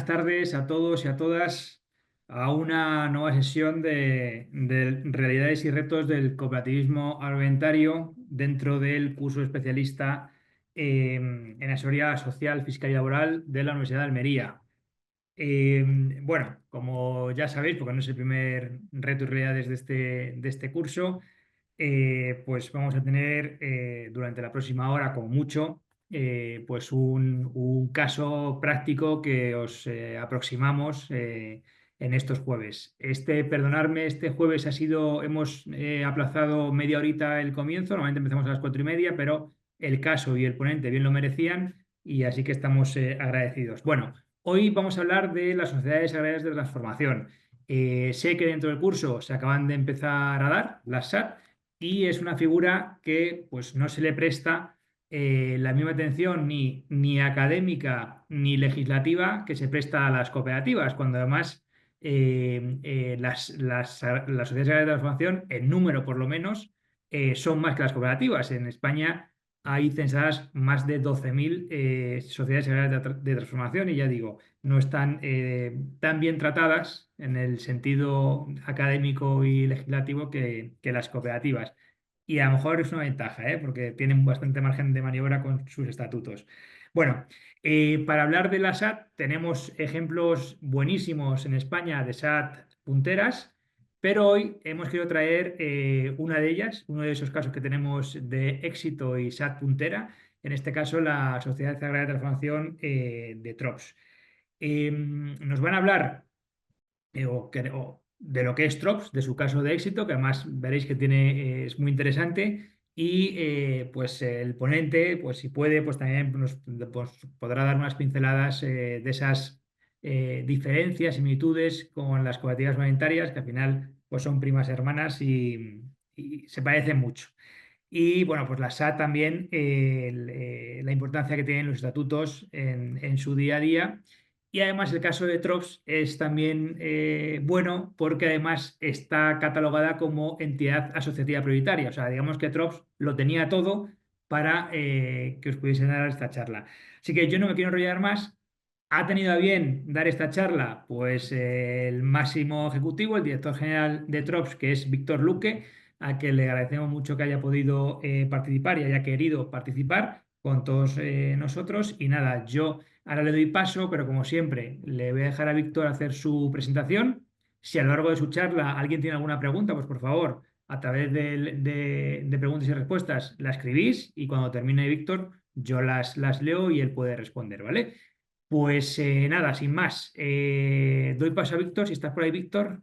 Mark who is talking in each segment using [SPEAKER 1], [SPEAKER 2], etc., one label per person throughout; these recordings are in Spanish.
[SPEAKER 1] buenas tardes a todos y a todas a una nueva sesión de realidades y retos del cooperativismo agroalimentario dentro del curso especialista en asesoría social, fiscal y laboral de la Universidad de Almería. Bueno, como ya sabéis, porque no es el primer reto y realidades de este curso, pues vamos a tener durante la próxima hora, como mucho, pues un caso práctico que os aproximamos en estos jueves. Perdonadme, este jueves hemos aplazado media horita el comienzo, normalmente empezamos a las 4:30, pero el caso y el ponente bien lo merecían y así que estamos agradecidos. Bueno, hoy vamos a hablar de las sociedades agrarias de transformación. Sé que dentro del curso se acaban de empezar a dar las SAT y es una figura que pues no se le presta la misma atención ni académica ni legislativa que se presta a las cooperativas, cuando además las sociedades agrarias de transformación, en número por lo menos, son más que las cooperativas. En España hay censadas más de 12.000 sociedades agrarias de transformación y ya digo, no están tan bien tratadas en el sentido académico y legislativo que las cooperativas. Y a lo mejor es una ventaja, porque tienen bastante margen de maniobra con sus estatutos. Bueno, para hablar de la SAT, tenemos ejemplos buenísimos en España de SAT punteras, pero hoy hemos querido traer una de ellas, uno de esos casos que tenemos de éxito y SAT puntera, en este caso la Sociedad Agraria de Transformación de Trops. Nos van a hablar de lo que es Trops, de su caso de éxito, que además veréis que es muy interesante. Y pues el ponente, pues si puede, pues también pues, podrá dar unas pinceladas de esas diferencias, similitudes con las cooperativas alimentarias, que al final pues son primas hermanas y se parecen mucho. Y bueno, pues la SAT también, la importancia que tienen los estatutos en su día a día. Y además el caso de Trops es también bueno porque además está catalogada como entidad asociativa prioritaria. O sea, digamos que Trops lo tenía todo para que os pudiesen dar esta charla. Así que yo no me quiero enrollar más. Ha tenido a bien dar esta charla, pues el máximo ejecutivo, el director general de Trops, que es Víctor Luque, a que le agradecemos mucho que haya podido participar y haya querido participar con todos nosotros. Y nada, yo ahora le doy paso, pero como siempre, le voy a dejar a Víctor hacer su presentación. Si a lo largo de su charla alguien tiene alguna pregunta, pues por favor, a través de preguntas y respuestas, la escribís y cuando termine Víctor, yo las leo y él puede responder, ¿vale? Pues nada, sin más, doy paso a Víctor. Si estás por ahí, Víctor.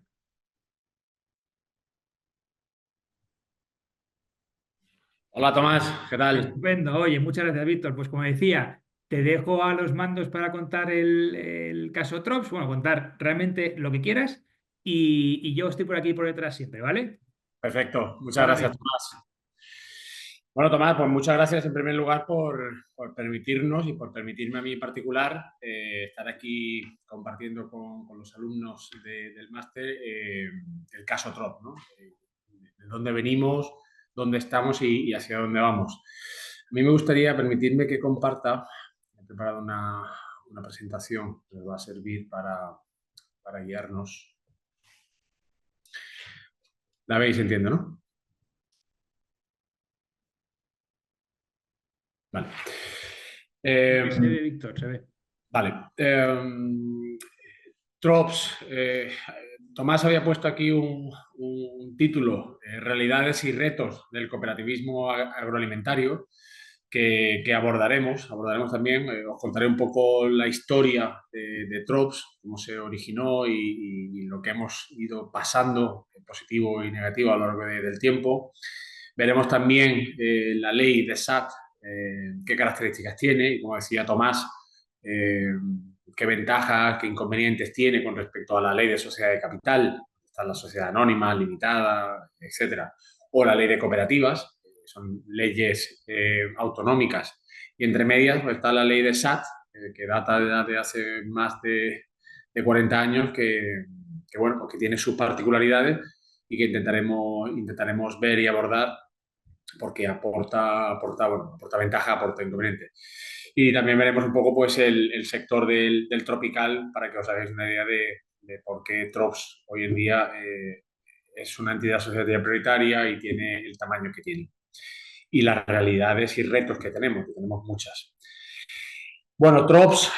[SPEAKER 2] Hola Tomás, ¿qué tal?
[SPEAKER 1] Estupendo. Oye, muchas gracias, Víctor. Pues como decía, te dejo a los mandos para contar el caso Trops. Bueno, contar realmente lo que quieras y yo estoy por aquí por detrás siempre, ¿vale?
[SPEAKER 2] Perfecto, muchas gracias
[SPEAKER 1] Dale.
[SPEAKER 2] Tomás. Bueno Tomás, pues muchas gracias en primer lugar por permitirnos y por permitirme a mí en particular estar aquí compartiendo con los alumnos del máster el caso TROP, ¿no? De dónde venimos, dónde estamos y hacia dónde vamos. A mí me gustaría permitirme que comparta, he preparado una presentación que nos va a servir para guiarnos. La veis, entiendo, ¿no? Vale.
[SPEAKER 1] Se ve, Víctor, se ve.
[SPEAKER 2] Vale. Trops. Tomás había puesto aquí un título, Realidades y retos del cooperativismo agroalimentario, que abordaremos. Abordaremos también, os contaré un poco la historia de Trops, cómo se originó y lo que hemos ido pasando, positivo y negativo a lo largo del tiempo. Veremos también la ley de SAT, qué características tiene y, como decía Tomás, eh, qué ventajas, qué inconvenientes tiene con respecto a la ley de sociedad de capital, está la sociedad anónima, limitada, etcétera, o la ley de cooperativas, son leyes autonómicas. Y entre medias pues, está la ley de SAT, que data de hace más de 40 años, bueno, pues que tiene sus particularidades y que intentaremos ver y abordar porque aporta ventaja, aporta inconveniente. Y también veremos un poco pues, el sector del tropical para que os hagáis una idea de por qué Trops hoy en día es una entidad asociativa prioritaria y tiene el tamaño que tiene. Y las realidades y retos que tenemos muchas. Bueno, Trops,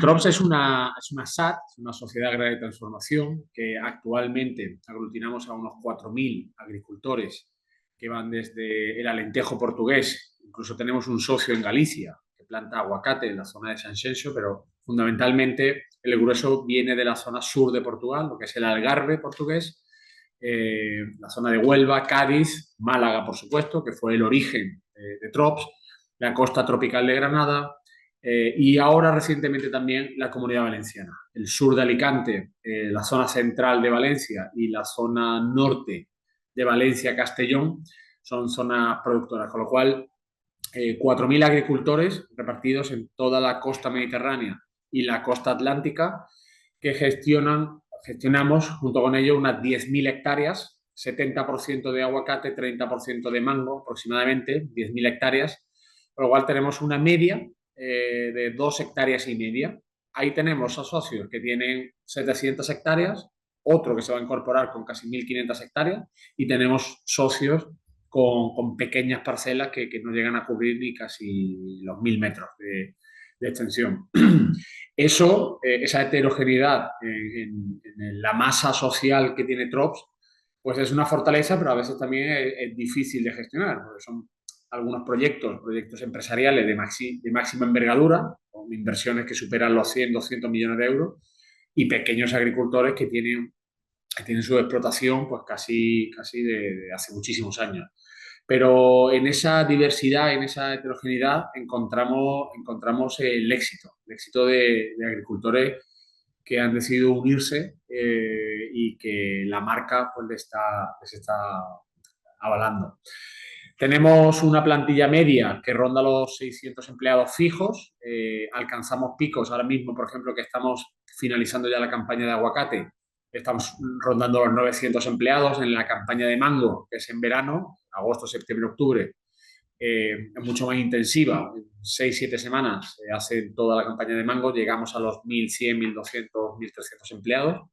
[SPEAKER 2] Trops es una SAT, es una sociedad agraria de transformación, que actualmente aglutinamos a unos 4.000 agricultores que van desde el Alentejo portugués, incluso tenemos un socio en Galicia que planta aguacate en la zona de Sanxenxo, pero fundamentalmente el grueso viene de la zona sur de Portugal, lo que es el Algarve portugués, la zona de Huelva, Cádiz, Málaga, por supuesto, que fue el origen de Trops, la costa tropical de Granada, y ahora recientemente también la Comunidad Valenciana. El sur de Alicante, la zona central de Valencia y la zona norte de Valencia, Castellón, son zonas productoras, con lo cual 4.000 agricultores repartidos en toda la costa mediterránea y la costa atlántica que gestionamos junto con ellos unas 10.000 hectáreas, 70% de aguacate, 30% de mango aproximadamente, 10.000 hectáreas, con lo cual tenemos una media de 2,5 hectáreas. Ahí tenemos a socios que tienen 700 hectáreas, otro que se va a incorporar con casi 1.500 hectáreas y tenemos socios con pequeñas parcelas que no llegan a cubrir ni casi los 1.000 metros de extensión. Eso, esa heterogeneidad en la masa social que tiene Trops, pues es una fortaleza, pero a veces también es difícil de gestionar, porque son algunos proyectos empresariales de máxima envergadura, con inversiones que superan los 100, 200 millones de euros, y pequeños agricultores que tienen su explotación pues casi de hace muchísimos años. Pero en esa diversidad, en esa heterogeneidad, encontramos el éxito de agricultores que han decidido unirse y que la marca pues, les está avalando. Tenemos una plantilla media que ronda los 600 empleados fijos. Alcanzamos picos ahora mismo, por ejemplo, que estamos finalizando ya la campaña de aguacate. Estamos rondando los 900 empleados en la campaña de mango, que es en verano, agosto, septiembre, octubre. Es mucho más intensiva. 6, 7 semanas se hace toda la campaña de mango. Llegamos a los 1.100, 1.200, 1.300 empleados.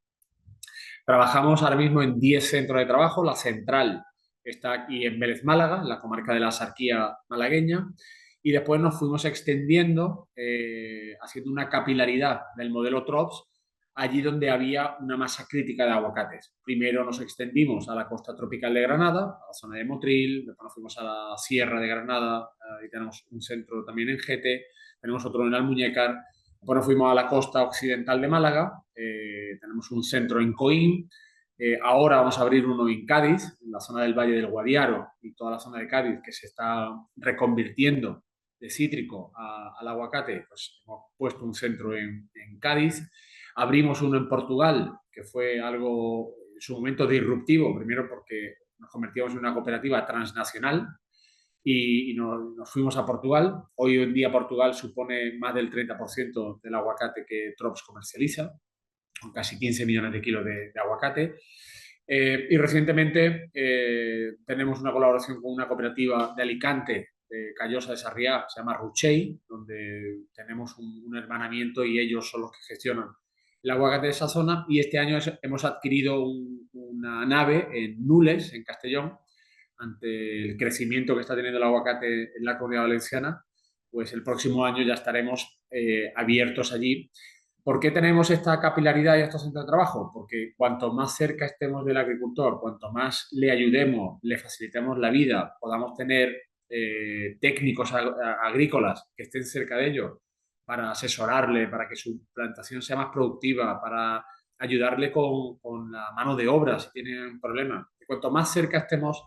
[SPEAKER 2] Trabajamos ahora mismo en 10 centros de trabajo. La central está aquí en Vélez, Málaga, en la comarca de la Axarquía malagueña. Y después nos fuimos extendiendo, haciendo una capilaridad del modelo TROPS, allí donde había una masa crítica de aguacates. Primero nos extendimos a la costa tropical de Granada, a la zona de Motril, después nos fuimos a la Sierra de Granada, ahí tenemos un centro también en Gete, tenemos otro en Almuñécar. Después nos fuimos a la costa occidental de Málaga, tenemos un centro en Coín, ahora vamos a abrir uno en Cádiz, en la zona del Valle del Guadiaro y toda la zona de Cádiz que se está reconvirtiendo de cítrico al aguacate, pues hemos puesto un centro en Cádiz. Abrimos uno en Portugal, que fue algo en su momento disruptivo, primero porque nos convertimos en una cooperativa transnacional y nos fuimos a Portugal. Hoy en día Portugal supone más del 30% del aguacate que Trops comercializa, con casi 15 millones de kilos de aguacate. Y recientemente tenemos una colaboración con una cooperativa de Alicante, de Callosa de Sarriá, se llama Ruchey, donde tenemos un hermanamiento y ellos son los que gestionan el aguacate de esa zona. Y este año hemos adquirido una nave en Nules, en Castellón, ante el crecimiento que está teniendo el aguacate en la Comunidad Valenciana. Pues el próximo año ya estaremos abiertos allí. ¿Por qué tenemos esta capilaridad y estos centros de trabajo? Porque cuanto más cerca estemos del agricultor, cuanto más le ayudemos, le facilitemos la vida, podamos tener técnicos agrícolas que estén cerca de ellos para asesorarle, para que su plantación sea más productiva, para ayudarle con la mano de obra si tienen problemas. Cuanto más cerca estemos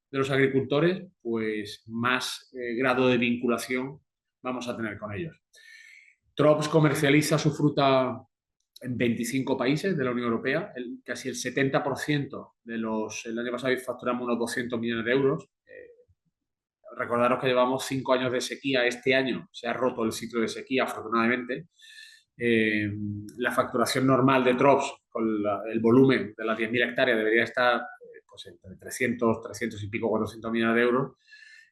[SPEAKER 2] de los agricultores, pues más grado de vinculación vamos a tener con ellos. Trops comercializa su fruta en 25 países de la Unión Europea, casi el 70% de los... El año pasado facturamos unos 200 millones de euros. Recordaros que llevamos 5 años de sequía. Este año se ha roto el ciclo de sequía, afortunadamente. La facturación normal de Trops, con el volumen de las 10.000 hectáreas, debería estar pues, entre 300 y pico, 400 millones de euros.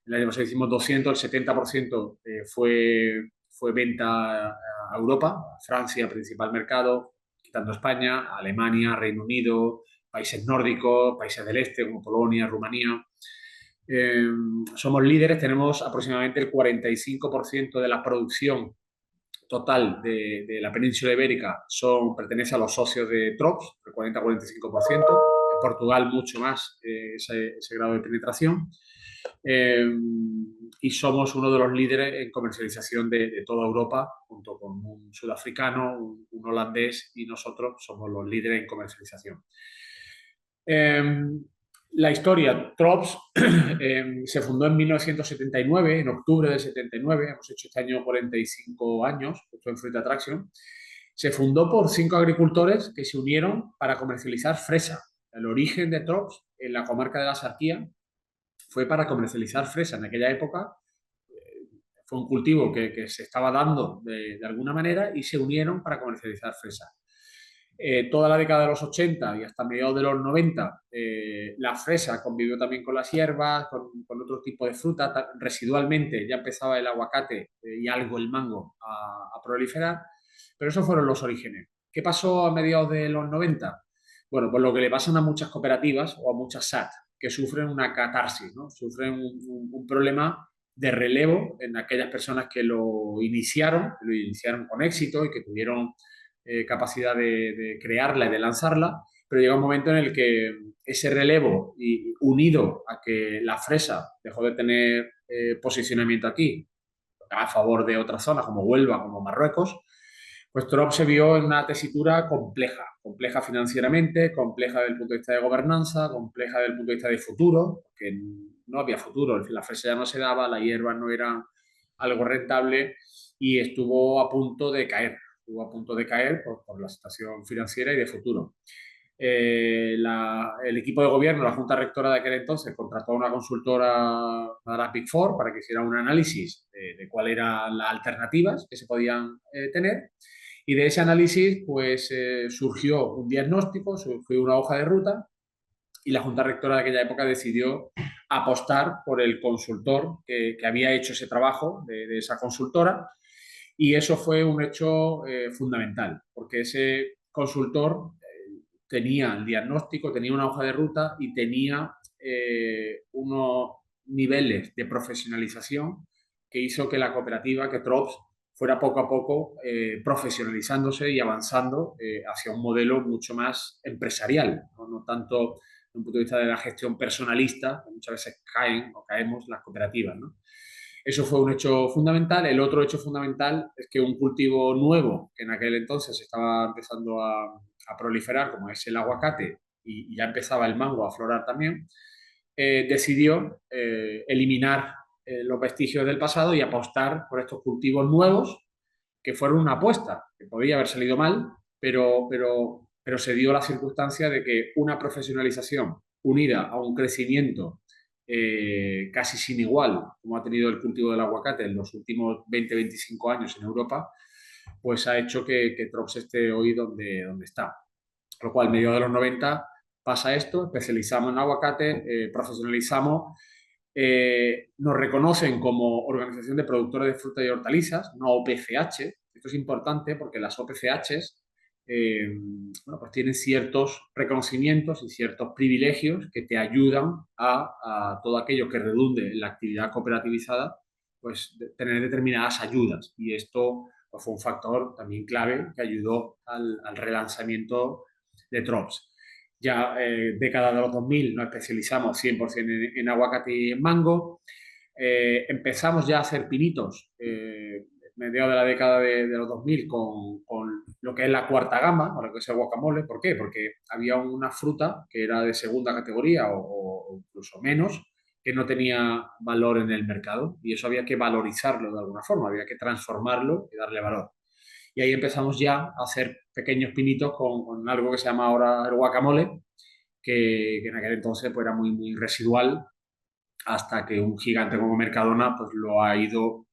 [SPEAKER 2] El año pasado hicimos 200, el 70% fue venta a Europa, a Francia, principal mercado, quitando España, Alemania, Reino Unido, países nórdicos, países del este como Polonia, Rumanía. Eh, Somos líderes, tenemos aproximadamente el 45% de la producción total de la península ibérica pertenece a los socios de Trops, el 40-45%. En Portugal mucho más ese grado de penetración. Eh, y somos uno de los líderes en comercialización de toda Europa, junto con un sudafricano, un holandés, y nosotros somos los líderes en comercialización. La historia, Trops se fundó en 1979, en octubre del 79, hemos hecho este año 45 años, justo en Fruit Attraction. Se fundó por 5 agricultores que se unieron para comercializar fresa. El origen de Trops en la comarca de la Sarquía fue para comercializar fresa. En aquella época fue un cultivo que se estaba dando de alguna manera y se unieron para comercializar fresa. Toda la década de los 80 y hasta mediados de los 90, la fresa convivió también con las hierbas, con otro tipo de fruta. Residualmente ya empezaba el aguacate y algo el mango a proliferar, pero esos fueron los orígenes. ¿Qué pasó a mediados de los 90? Bueno, pues lo que le pasan a muchas cooperativas o a muchas SAT, que sufren una catarsis, ¿no? Sufren un problema de relevo en aquellas personas que lo iniciaron con éxito y que tuvieron capacidad de crearla y de lanzarla, pero llega un momento en el que ese relevo, y unido a que la fresa dejó de tener posicionamiento aquí a favor de otras zonas como Huelva, como Marruecos, pues Trop se vio en una tesitura compleja, compleja financieramente, compleja desde el punto de vista de gobernanza, compleja desde el punto de vista de futuro, porque no había futuro, la fresa ya no se daba, la hierba no era algo rentable y estuvo a punto de caer, por la situación financiera y de futuro. El equipo de gobierno, la Junta Rectora de aquel entonces, contrató a una consultora, una de las Big Four, para que hiciera un análisis de cuáles eran las alternativas que se podían tener. Y de ese análisis, pues surgió un diagnóstico, surgió una hoja de ruta y la Junta Rectora de aquella época decidió apostar por el consultor que había hecho ese trabajo de esa consultora. Y eso fue un hecho fundamental, porque ese consultor tenía el diagnóstico, tenía una hoja de ruta y tenía unos niveles de profesionalización que hizo que la cooperativa, que Trops, fuera poco a poco profesionalizándose y avanzando hacia un modelo mucho más empresarial, no tanto desde un punto de vista de la gestión personalista, que muchas veces caen o caemos las cooperativas, ¿no? Eso fue un hecho fundamental. El otro hecho fundamental es que un cultivo nuevo, que en aquel entonces estaba empezando a proliferar, como es el aguacate, y ya empezaba el mango a aflorar también, decidió eliminar los vestigios del pasado y apostar por estos cultivos nuevos, que fueron una apuesta, que podía haber salido mal, pero se dio la circunstancia de que una profesionalización unida a un crecimiento casi sin igual, como ha tenido el cultivo del aguacate en los últimos 20-25 años en Europa, pues ha hecho que Trops esté hoy donde está. Por lo cual, en medio de los 90 pasa esto, especializamos en aguacate, profesionalizamos, nos reconocen como organización de productores de fruta y hortalizas, no OPCH. Esto es importante porque las OPCHs bueno, pues tienen ciertos reconocimientos y ciertos privilegios que te ayudan a todo aquello que redunde en la actividad cooperativizada, pues tener determinadas ayudas. Y esto pues, fue un factor también clave que ayudó al relanzamiento de Trops. Ya década de los 2000 nos especializamos 100% en aguacate y en mango. Empezamos ya a hacer pinitos mediados de la década de los 2000 con lo que es la cuarta gama, o lo que es el guacamole. ¿Por qué? Porque había una fruta que era de segunda categoría o incluso menos, que no tenía valor en el mercado y eso había que valorizarlo de alguna forma, había que transformarlo y darle valor. Y ahí empezamos ya a hacer pequeños pinitos con algo que se llama ahora el guacamole, que en aquel entonces pues, era muy, muy residual, hasta que un gigante como Mercadona pues, lo ha ido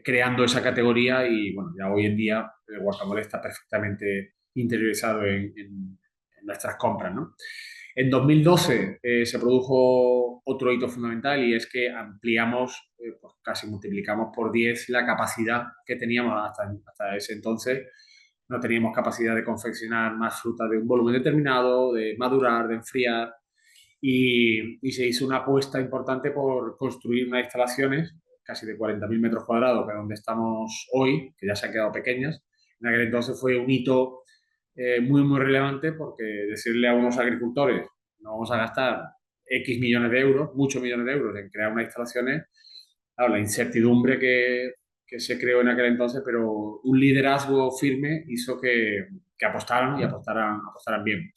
[SPEAKER 2] creando esa categoría y bueno, ya hoy en día el guacamole está perfectamente interiorizado en nuestras compras, ¿no? En 2012 se produjo otro hito fundamental y es que ampliamos, pues casi multiplicamos por 10 la capacidad que teníamos hasta ese entonces. No teníamos capacidad de confeccionar más fruta de un volumen determinado, de madurar, de enfriar y se hizo una apuesta importante por construir unas instalaciones casi de 40.000 metros cuadrados, que es donde estamos hoy, que ya se han quedado pequeñas. En aquel entonces fue un hito muy, muy relevante porque decirle a unos agricultores, no vamos a gastar X millones de euros, muchos millones de euros en crear unas instalaciones, claro, la incertidumbre que se creó en aquel entonces, pero un liderazgo firme hizo que apostaran y apostaran bien.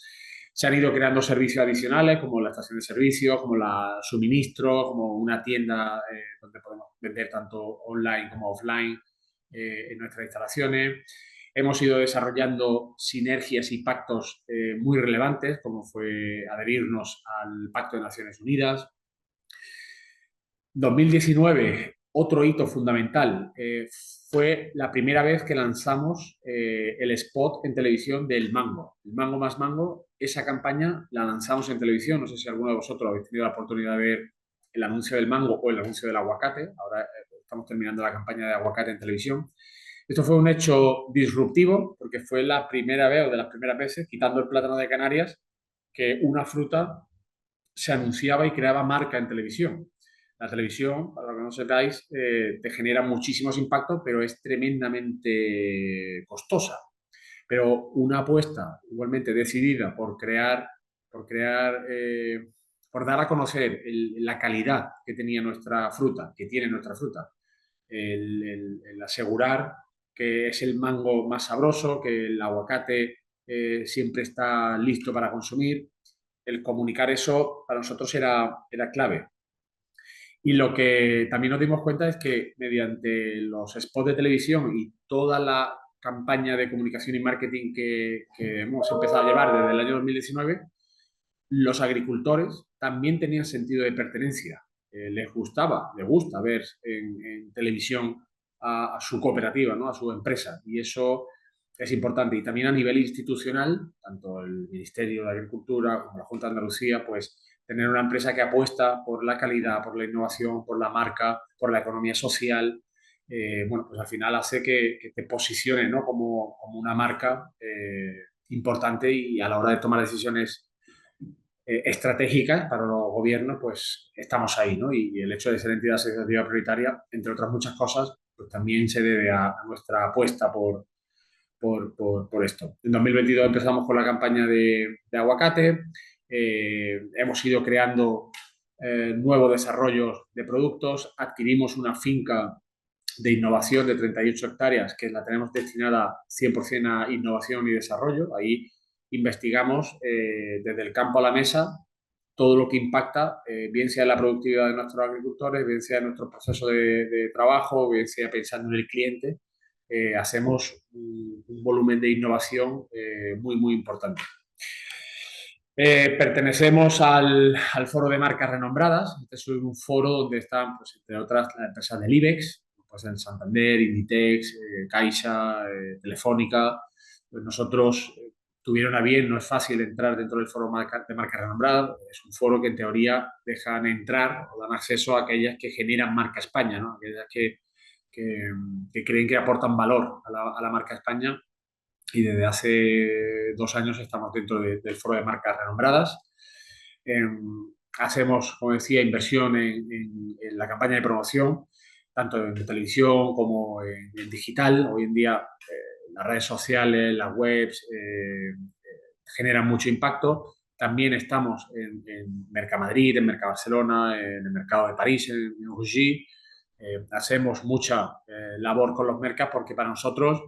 [SPEAKER 2] Se han ido creando servicios adicionales como la estación de servicio, como la suministro, como una tienda donde podemos vender tanto online como offline en nuestras instalaciones. Hemos ido desarrollando sinergias y pactos muy relevantes, como fue adherirnos al Pacto de Naciones Unidas. 2019, otro hito fundamental, fue la primera vez que lanzamos el spot en televisión del mango. El mango más mango, esa campaña la lanzamos en televisión. No sé si alguno de vosotros habéis tenido la oportunidad de ver el anuncio del mango o el anuncio del aguacate. Ahora estamos terminando la campaña de aguacate en televisión. Esto fue un hecho disruptivo porque fue la primera vez o de las primeras veces, quitando el plátano de Canarias, que una fruta se anunciaba y creaba marca en televisión. La televisión, para lo que no sepáis, te genera muchísimos impactos, pero es tremendamente costosa. Pero una apuesta igualmente decidida por dar a conocer la calidad que tenía nuestra fruta, que tiene nuestra fruta, el asegurar que es el mango más sabroso, que el aguacate siempre está listo para consumir, el comunicar eso para nosotros era clave. Y lo que también nos dimos cuenta es que mediante los spots de televisión y toda la campaña de comunicación y marketing que hemos empezado a llevar desde el año 2019, los agricultores también tenían sentido de pertenencia. Les gusta ver en televisión a su cooperativa, ¿no? A su empresa. Y eso es importante. Y también a nivel institucional, tanto el Ministerio de Agricultura como la Junta de Andalucía, pues tener una empresa que apuesta por la calidad, por la innovación, por la marca, por la economía social, bueno, pues al final hace que te posiciones, ¿no? Como una marca importante y a la hora de tomar decisiones estratégicas para los gobiernos, pues estamos ahí, ¿no? Y el hecho de ser entidad asociativa prioritaria, entre otras muchas cosas, pues también se debe a nuestra apuesta por esto. En 2022 empezamos con la campaña de aguacate, hemos ido creando nuevos desarrollos de productos, adquirimos una finca de innovación de 38 hectáreas que la tenemos destinada 100% a innovación y desarrollo. Ahí investigamos desde el campo a la mesa todo lo que impacta, bien sea en la productividad de nuestros agricultores, bien sea en nuestro proceso de trabajo, bien sea pensando en el cliente. Hacemos un volumen de innovación muy, muy importante. Pertenecemos al foro de marcas renombradas. Este es un foro donde están, pues, entre otras, las empresas del IBEX, pues el Santander, Inditex, Caixa, Telefónica. Pues nosotros tuvieron a bien, no es fácil entrar dentro del foro de marcas renombradas. Es un foro que en teoría dejan entrar o dan acceso a aquellas que generan marca España, ¿no? Aquellas que creen que aportan valor a la marca España y desde hace 2 años estamos dentro del foro de marcas renombradas. Hacemos, como decía, inversión en la campaña de promoción, tanto en televisión como en digital. Hoy en día las redes sociales, las webs generan mucho impacto. También estamos en Mercamadrid, en Mercabarcelona, en el mercado de París, en Uruguay. Hacemos mucha labor con los mercados porque para nosotros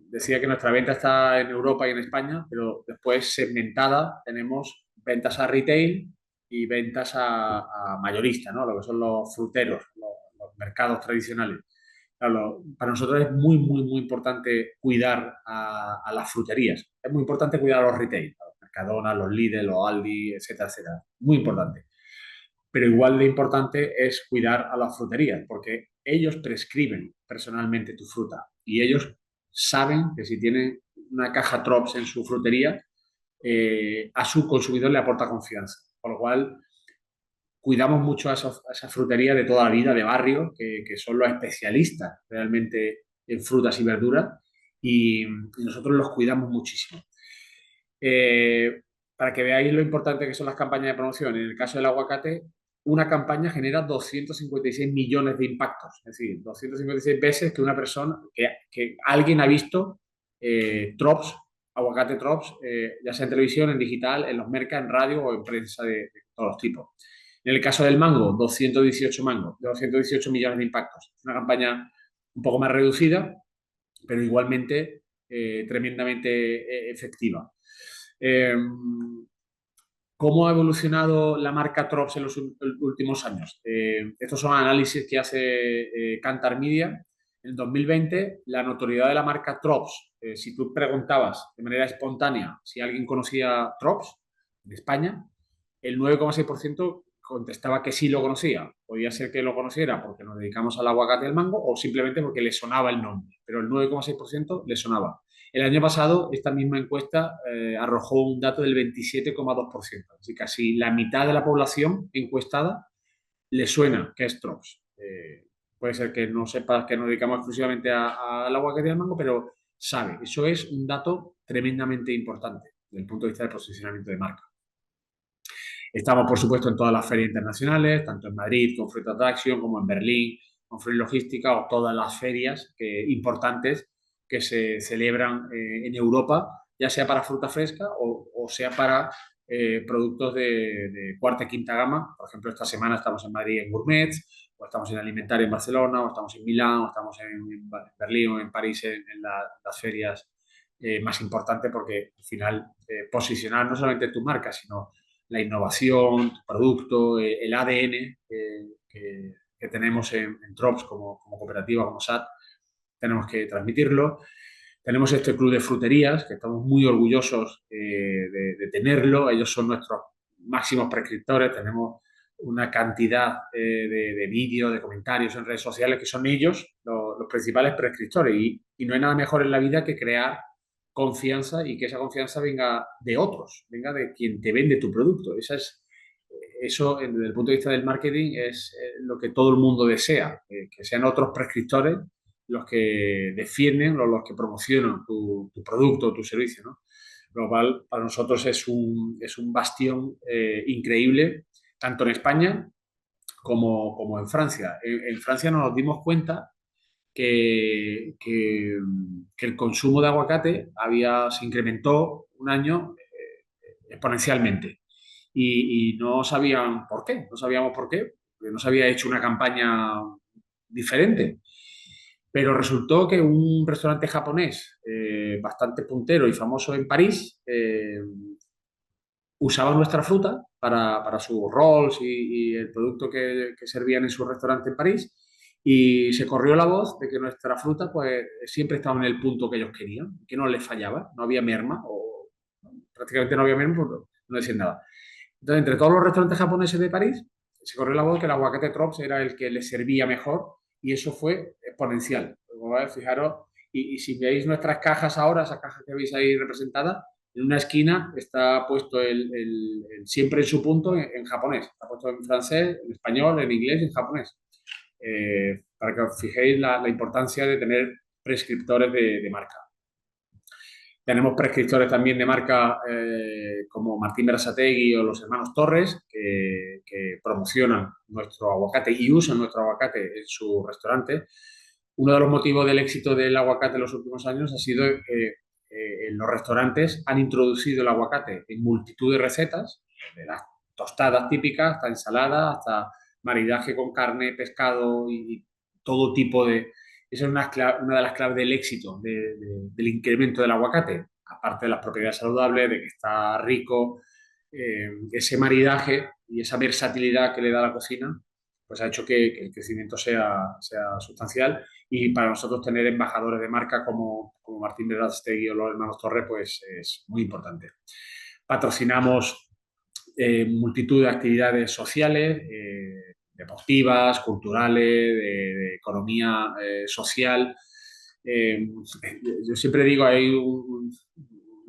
[SPEAKER 2] decía que nuestra venta está en Europa y en España, pero después segmentada tenemos ventas a retail y ventas a mayorista, ¿no? Lo que son los fruteros, los mercados tradicionales. Claro, para nosotros es muy, muy, muy importante cuidar a las fruterías. Es muy importante cuidar a los retail, a los Mercadona, los Lidl, los Aldi, etcétera, etcétera. Muy importante. Pero igual de importante es cuidar a las fruterías, porque ellos prescriben personalmente tu fruta y ellos saben que si tienen una caja Trops en su frutería, a su consumidor le aporta confianza. Por lo cual, cuidamos mucho a esa frutería de toda la vida, de barrio, que son los especialistas realmente en frutas y verduras, y nosotros los cuidamos muchísimo. Eh, para que veáis lo importante que son las campañas de promoción, en el caso del aguacate, una campaña genera 256 millones de impactos, es decir, 256 veces que una persona, que alguien ha visto Drops, aguacate Drops, ya sea en televisión, en digital, en los mercados, en radio o en prensa de todos los tipos. En el caso del mango, 218 millones de impactos. Es una campaña un poco más reducida, pero igualmente tremendamente efectiva. Eh, ¿Cómo ha evolucionado la marca Trops en los últimos años? Estos son análisis que hace Kantar Media. En 2020, la notoriedad de la marca Trops, si tú preguntabas de manera espontánea si alguien conocía Trops en España, el 9,6% contestaba que sí lo conocía. Podía ser que lo conociera porque nos dedicamos al aguacate y al mango o simplemente porque le sonaba el nombre, pero el 9,6% le sonaba. El año pasado, esta misma encuesta arrojó un dato del 27,2%. Así que casi la mitad de la población encuestada le suena que es Trops. Puede ser que no sepas que nos dedicamos exclusivamente al aguacate y al mango, pero sabe. Eso es un dato tremendamente importante desde el punto de vista del posicionamiento de marca. Estamos, por supuesto, en todas las ferias internacionales, tanto en Madrid con Fruit Attraction, como en Berlín con Fruit Logística, o todas las ferias importantes que se celebran en Europa, ya sea para fruta fresca o sea para productos de cuarta y quinta gama. Por ejemplo, esta semana estamos en Madrid en Gourmets, o estamos en Alimentaria en Barcelona, o estamos en Milán, o estamos en Berlín o en París en las ferias más importantes, porque al final posicionar no solamente tu marca, sino la innovación, tu producto, el ADN que tenemos en Trops como cooperativa, como SAT, tenemos que transmitirlo. Tenemos este club de fruterías, que estamos muy orgullosos de tenerlo. Ellos son nuestros máximos prescriptores. Tenemos una cantidad de vídeos, de comentarios en redes sociales que son ellos los principales prescriptores. Y no hay nada mejor en la vida que crear confianza y que esa confianza venga de otros, venga de quien te vende tu producto. Eso, desde el punto de vista del marketing, es lo que todo el mundo desea, que sean otros prescriptores los que defienden o los que promocionan tu producto o tu servicio, ¿no? Lo cual para nosotros es un bastión increíble, tanto en España como en Francia. En Francia nos dimos cuenta que el consumo de aguacate se incrementó un año exponencialmente y no sabían por qué, no sabíamos por qué, porque no se había hecho una campaña diferente. Pero resultó que un restaurante japonés bastante puntero y famoso en París usaba nuestra fruta para sus rolls y el producto que servían en su restaurante en París, y se corrió la voz de que nuestra fruta pues siempre estaba en el punto que ellos querían, que no les fallaba, no había merma o prácticamente no había merma, pues no decían nada. Entonces, entre todos los restaurantes japoneses de París, se corrió la voz que el aguacate Trops era el que les servía mejor, y eso fue exponencial. Fijaros, y si veis nuestras cajas ahora, esas cajas que veis ahí representadas, en una esquina está puesto siempre en su punto en japonés. Está puesto en francés, en español, en inglés y en japonés. Para que os fijéis la importancia de tener prescriptores de marca. Tenemos prescriptores también de marca como Martín Berasategui o los hermanos Torres, que promocionan nuestro aguacate y usan nuestro aguacate en su restaurante. Uno de los motivos del éxito del aguacate en los últimos años ha sido que en los restaurantes han introducido el aguacate en multitud de recetas, de las tostadas típicas hasta ensalada, hasta maridaje con carne, pescado y todo tipo de... Esa es una de las claves del éxito del incremento del aguacate, aparte de las propiedades saludables, de que está rico, ese maridaje y esa versatilidad que le da a la cocina, pues ha hecho que el crecimiento sea sustancial, y para nosotros tener embajadores de marca como Martín Berasategui o los hermanos Torres, pues es muy importante. Patrocinamos multitud de actividades sociales, deportivas, culturales, de economía social. Yo siempre digo, hay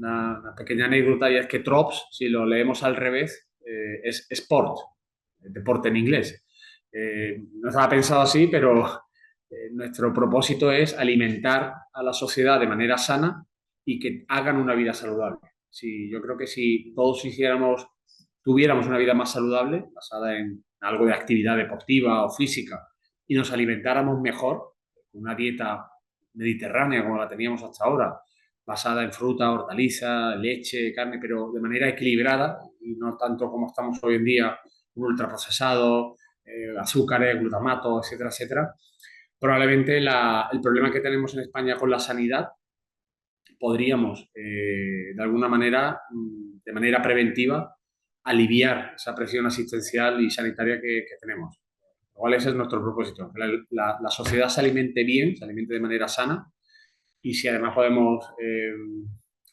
[SPEAKER 2] una pequeña anécdota, y es que TROPS, si lo leemos al revés, es sport, deporte en inglés. No estaba pensado así, pero nuestro propósito es alimentar a la sociedad de manera sana y que hagan una vida saludable. Sí, yo creo que si todos tuviéramos una vida más saludable, basada en algo de actividad deportiva o física, y nos alimentáramos mejor, con una dieta mediterránea como la teníamos hasta ahora, basada en fruta, hortaliza, leche, carne, pero de manera equilibrada y no tanto como estamos hoy en día, un ultraprocesado, azúcares, glutamato, etcétera, etcétera. Probablemente el problema que tenemos en España con la sanidad podríamos, de alguna manera, de manera preventiva, aliviar esa presión asistencial y sanitaria que tenemos. Igual ese es nuestro propósito, que la sociedad se alimente bien, se alimente de manera sana, y si además podemos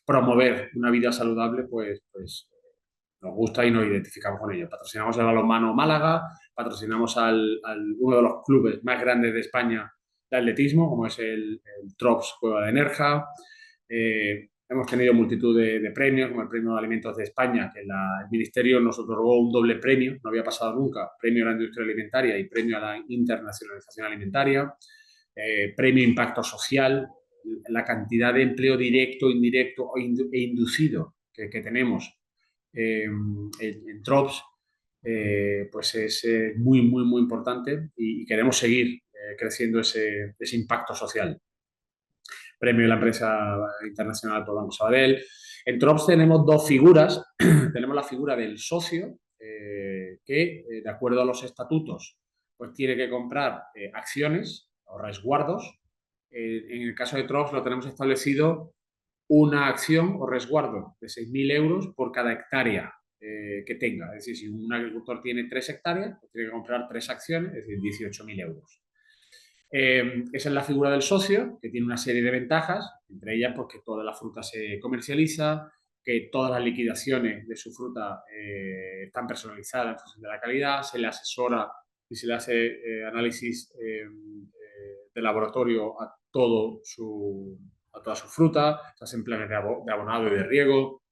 [SPEAKER 2] promover una vida saludable, pues nos gusta y nos identificamos con ello. Patrocinamos el balonmano Málaga, patrocinamos uno de los clubes más grandes de España de atletismo, como es el TROPS Cueva de Nerja. Hemos tenido multitud de premios, como el Premio de Alimentos de España, que el Ministerio nos otorgó un doble premio, no había pasado nunca, Premio a la Industria Alimentaria y Premio a la Internacionalización Alimentaria, Premio Impacto Social, la cantidad de empleo directo, indirecto e inducido que tenemos en TROPS, pues es muy, muy, muy importante, y queremos seguir creciendo ese impacto social. Premio de la empresa internacional por Banco Sabadell. En TROPS tenemos dos figuras. Tenemos la figura del socio, que, de acuerdo a los estatutos, pues tiene que comprar acciones o resguardos. En el caso de TROPS lo tenemos establecido una acción o resguardo de 6.000 euros por cada hectárea que tenga. Es decir, si un agricultor tiene 3 hectáreas, pues tiene que comprar 3 acciones, es decir, 18.000 euros. Esa es la figura del socio, que tiene una serie de ventajas, entre ellas pues, que toda la fruta se comercializa, que todas las liquidaciones de su fruta están personalizadas en función de la calidad, se le asesora y se le hace análisis de laboratorio a toda su fruta, se hacen planes de abonado y de riego,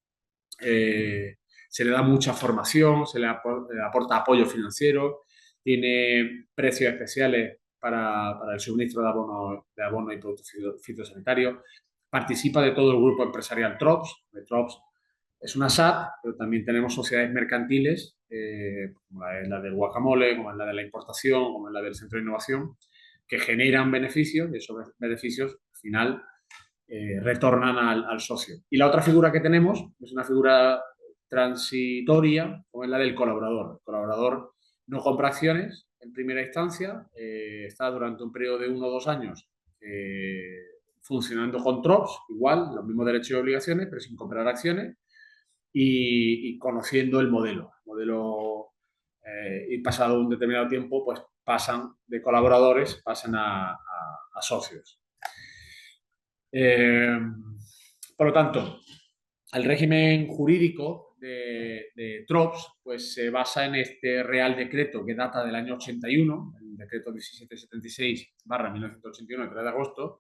[SPEAKER 2] se le da mucha formación, se le aporta apoyo financiero, tiene precios especiales para el suministro de abono y productos fitosanitarios, participa de todo el grupo empresarial TROPS. TROPS es una SAT, pero también tenemos sociedades mercantiles, como la del guacamole, como es la de la importación, como es la del Centro de Innovación, que generan beneficios, y esos beneficios al final retornan al socio. Y la otra figura que tenemos es una figura transitoria, como es la del colaborador. El colaborador no compra acciones en primera instancia, está durante un periodo de 1 o 2 años funcionando con TROPS, igual, los mismos derechos y obligaciones, pero sin comprar acciones, y conociendo el modelo. Y pasado un determinado tiempo, pues pasan de colaboradores, pasan a socios. Por lo tanto, el régimen jurídico de TROPS pues, se basa en este Real Decreto que data del año 81, el decreto 1776/1981, el 3 de agosto,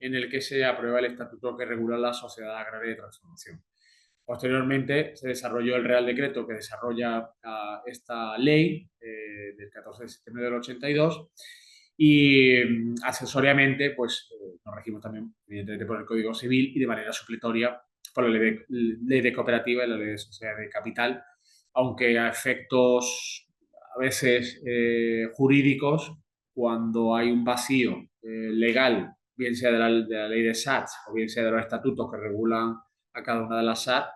[SPEAKER 2] en el que se aprueba el estatuto que regula la Sociedad Agraria de Transformación. Posteriormente se desarrolló el Real Decreto que desarrolla esta ley del 14 de septiembre del 82, y accesoriamente pues, nos regimos también evidentemente por el Código Civil y de manera supletoria por la ley de cooperativa y la ley de sociedad de capital, aunque a efectos a veces jurídicos, cuando hay un vacío legal, bien sea de la ley de SAT o bien sea de los estatutos que regulan a cada una de las SAT,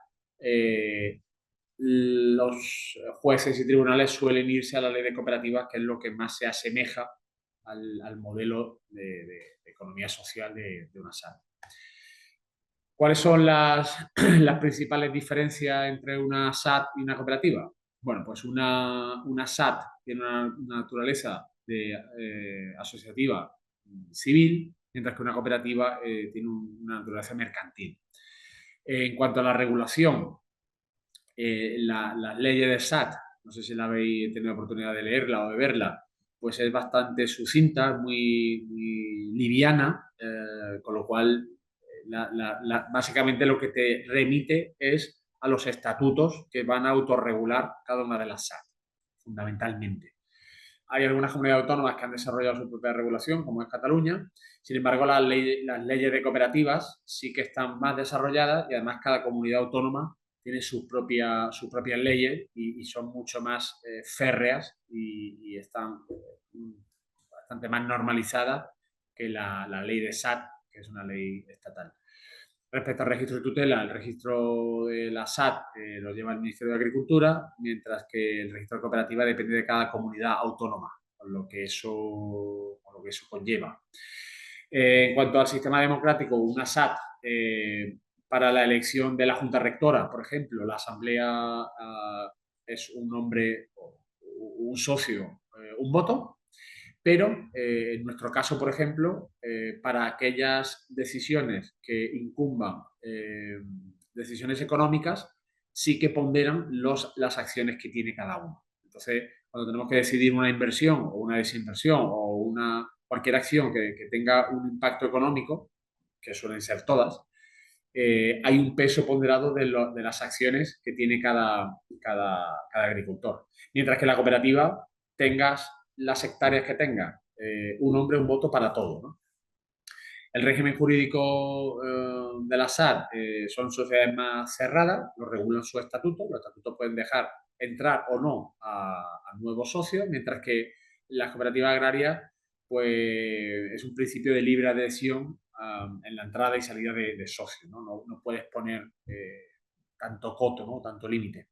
[SPEAKER 2] los jueces y tribunales suelen irse a la ley de cooperativas, que es lo que más se asemeja al modelo de economía social de una SAT. ¿Cuáles son las principales diferencias entre una SAT y una cooperativa? Bueno, pues una SAT tiene una naturaleza asociativa civil, mientras que una cooperativa tiene una naturaleza mercantil. En cuanto a la regulación, las leyes de SAT, no sé si la habéis tenido oportunidad de leerla o de verla, pues es bastante sucinta, muy, muy liviana, con lo cual básicamente lo que te remite es a los estatutos que van a autorregular cada una de las SAT, fundamentalmente. Hay algunas comunidades autónomas que han desarrollado su propia regulación, como es Cataluña. Sin embargo, las leyes de cooperativas sí que están más desarrolladas y además cada comunidad autónoma tiene sus propias leyes y son mucho más férreas y están bastante más normalizadas que la ley de SAT, que es una ley estatal. Respecto al registro de tutela, el registro de la SAT lo lleva el Ministerio de Agricultura, mientras que el registro de cooperativa depende de cada comunidad autónoma, con lo que eso conlleva. En cuanto al sistema democrático, una SAT para la elección de la Junta Rectora, por ejemplo, la Asamblea es un hombre, un socio, un voto. Pero en nuestro caso, por ejemplo, para aquellas decisiones que incumban decisiones económicas, sí que ponderan las acciones que tiene cada uno. Entonces, cuando tenemos que decidir una inversión o una desinversión o cualquier acción que tenga un impacto económico, que suelen ser todas, hay un peso ponderado de las acciones que tiene cada agricultor. Mientras que la cooperativa tengas las hectáreas que tenga, un hombre, un voto para todo, ¿no? El régimen jurídico de la SAT son sociedades más cerradas, lo regulan su estatuto, los estatutos pueden dejar entrar o no a nuevos socios, mientras que las cooperativas agrarias pues, es un principio de libre adhesión en la entrada y salida de socios, ¿no? No puedes poner tanto coto, ¿no? Tanto límite.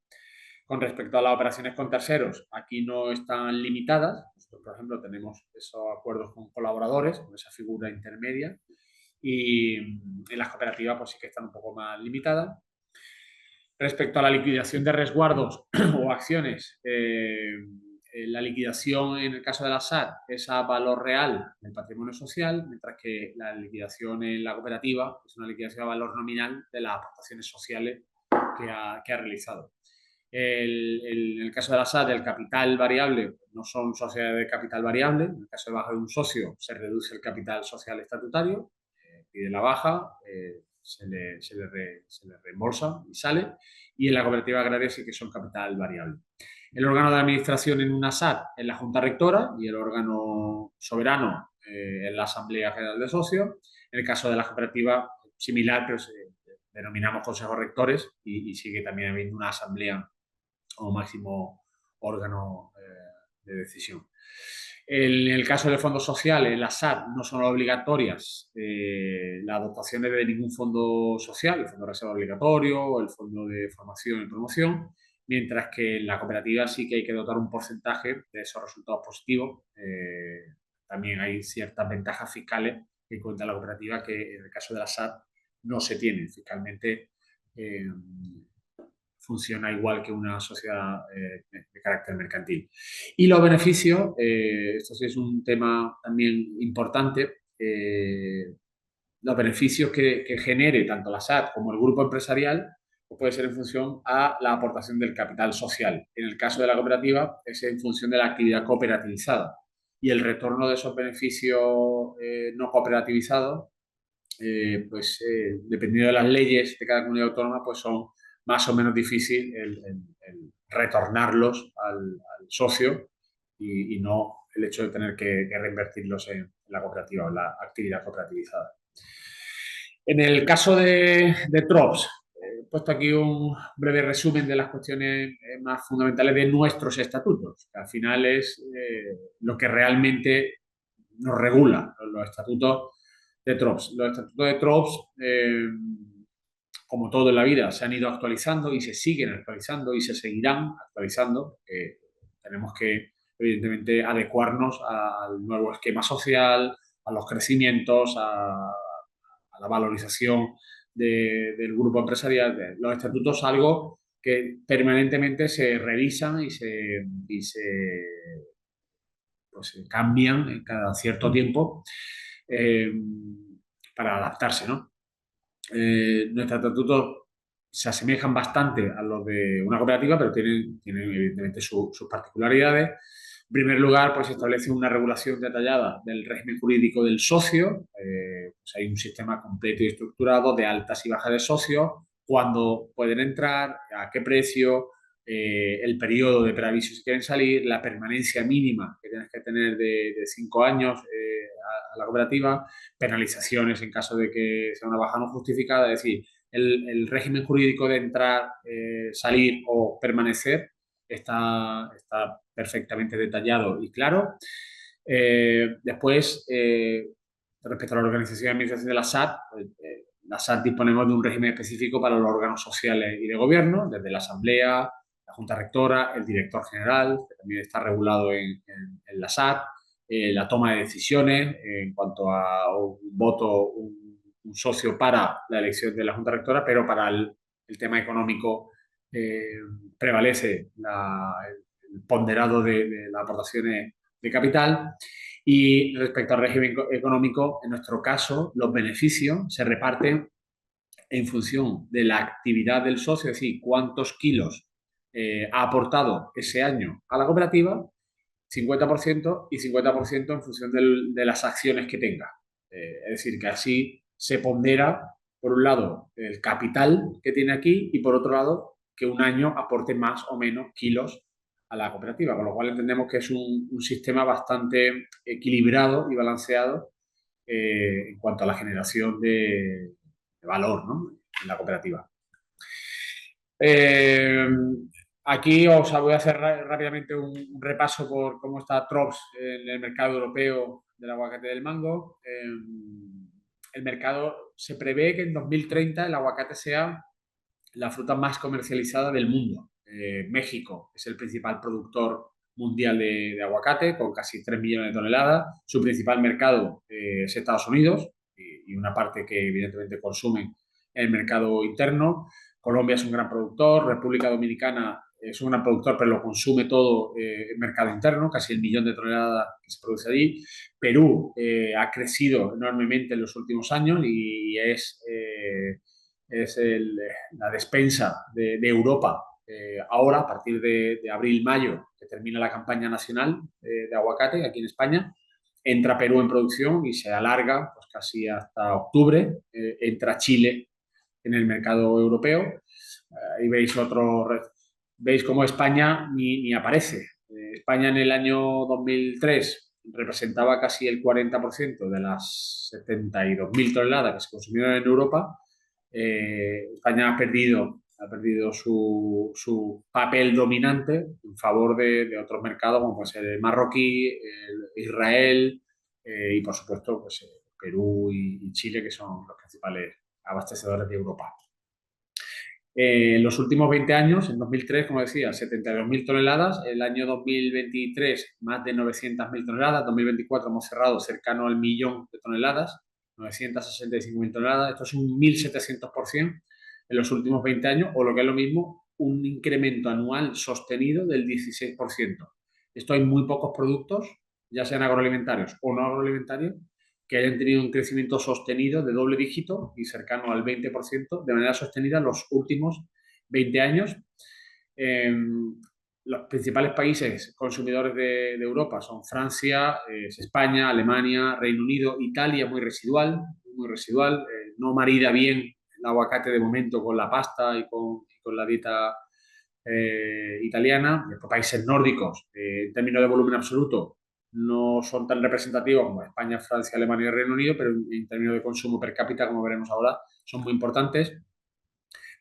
[SPEAKER 2] Con respecto a las operaciones con terceros, aquí no están limitadas. Nosotros, por ejemplo, tenemos esos acuerdos con colaboradores, con esa figura intermedia, y en las cooperativas pues sí que están un poco más limitadas. Respecto a la liquidación de resguardos o acciones, la liquidación en el caso de la SAT es a valor real del patrimonio social, mientras que la liquidación en la cooperativa es una liquidación a valor nominal de las aportaciones sociales que ha realizado. En el caso de la SAT, el capital variable no son sociedades de capital variable. En el caso de baja de un socio, se reduce el capital social estatutario, pide la baja, se le reembolsa y sale. Y en la cooperativa agraria sí que son capital variable. El órgano de administración en una SAT es la Junta Rectora y el órgano soberano es la Asamblea General de Socios. En el caso de la cooperativa, similar, pero denominamos consejos rectores y sigue también habiendo una asamblea como máximo órgano de decisión. En el caso de fondos sociales, las SAT no son obligatorias las dotaciones de ningún fondo social, el fondo de reserva obligatorio o el fondo de formación y promoción, mientras que en la cooperativa sí que hay que dotar un porcentaje de esos resultados positivos. También hay ciertas ventajas fiscales que cuenta la cooperativa que en el caso de la SAT no se tienen. Fiscalmente funciona igual que una sociedad de carácter mercantil. Y los beneficios, esto sí es un tema también importante, los beneficios que genere tanto la SAT como el grupo empresarial pues puede ser en función a la aportación del capital social. En el caso de la cooperativa es en función de la actividad cooperativizada y el retorno de esos beneficios no cooperativizados, dependiendo de las leyes de cada comunidad autónoma, pues son más o menos difícil el retornarlos al socio y no el hecho de tener que reinvertirlos en la cooperativa o en la actividad cooperativizada. En el caso de TROPS, he puesto aquí un breve resumen de las cuestiones más fundamentales de nuestros estatutos, que al final es lo que realmente nos regula, los estatutos de TROPS. Los estatutos de TROPS, como todo en la vida, se han ido actualizando y se siguen actualizando y se seguirán actualizando. Tenemos que, evidentemente, adecuarnos al nuevo esquema social, a los crecimientos, a la valorización del grupo empresarial. Los estatutos, algo que permanentemente se revisan y se cambian cada cierto tiempo para adaptarse, ¿no? Nuestros estatutos se asemejan bastante a los de una cooperativa, pero tienen evidentemente sus particularidades. En primer lugar, pues se establece una regulación detallada del régimen jurídico del socio, Pues hay un sistema completo y estructurado de altas y bajas de socios, cuándo pueden entrar, a qué precio, el periodo de preaviso si quieren salir, la permanencia mínima que tienes que tener de 5 años a la cooperativa, penalizaciones en caso de que sea una baja no justificada, es decir, el régimen jurídico de entrar, salir o permanecer está perfectamente detallado y claro. Después, respecto a la organización y administración de la SAT, pues, la SAT disponemos de un régimen específico para los órganos sociales y de gobierno, desde la Asamblea, la Junta Rectora, el Director General, que también está regulado en la SAT, la toma de decisiones en cuanto a un voto, un socio para la elección de la Junta Rectora, pero para el tema económico eh, prevalece el ponderado de las aportaciones de capital. Y respecto al régimen económico, en nuestro caso, los beneficios se reparten en función de la actividad del socio, es decir, cuántos kilos ha aportado ese año a la cooperativa, 50% y 50% en función de las acciones que tenga. Es decir, que así se pondera, por un lado, el capital que tiene aquí y por otro lado, que un año aporte más o menos kilos a la cooperativa, con lo cual entendemos que es un sistema bastante equilibrado y balanceado en cuanto a la generación de valor, ¿no?, en la cooperativa. Eh, Aquí os voy a hacer rápidamente un repaso por cómo está Trops en el mercado europeo del aguacate del mango. El mercado se prevé que en 2030 el aguacate sea la fruta más comercializada del mundo. México es el principal productor mundial de aguacate, con casi 3 millones de toneladas. Su principal mercado es Estados Unidos y una parte que evidentemente consumen en el mercado interno. Colombia es un gran productor, República Dominicana es un gran productor, pero lo consume todo en mercado interno, casi el millón de toneladas que se produce allí. Perú ha crecido enormemente en los últimos años y es la despensa de Europa. Ahora, a partir de abril-mayo, que termina la campaña nacional de aguacate aquí en España, entra Perú en producción y se alarga pues, casi hasta octubre. Entra Chile en el mercado europeo. Ahí veis cómo España ni aparece. España en el año 2003 representaba casi el 40% de las 72.000 toneladas que se consumieron en Europa. España ha perdido su papel dominante en favor de otros mercados como puede ser el marroquí, Israel y por supuesto pues, Perú y Chile, que son los principales abastecedores de Europa. En los últimos 20 años, en 2003, como decía, 72.000 toneladas, el año 2023 más de 900.000 toneladas, 2024 hemos cerrado cercano al millón de toneladas, 965.000 toneladas, esto es un 1.700% en los últimos 20 años, o lo que es lo mismo, un incremento anual sostenido del 16%. Esto hay muy pocos productos, ya sean agroalimentarios o no agroalimentarios, que hayan tenido un crecimiento sostenido de doble dígito y cercano al 20% de manera sostenida en los últimos 20 años. Los principales países consumidores de Europa son Francia, España, Alemania, Reino Unido, Italia, muy residual, no marida bien el aguacate de momento con la pasta y con la dieta italiana. Los países nórdicos, en términos de volumen absoluto, no son tan representativos como España, Francia, Alemania y Reino Unido, pero en términos de consumo per cápita, como veremos ahora, son muy importantes.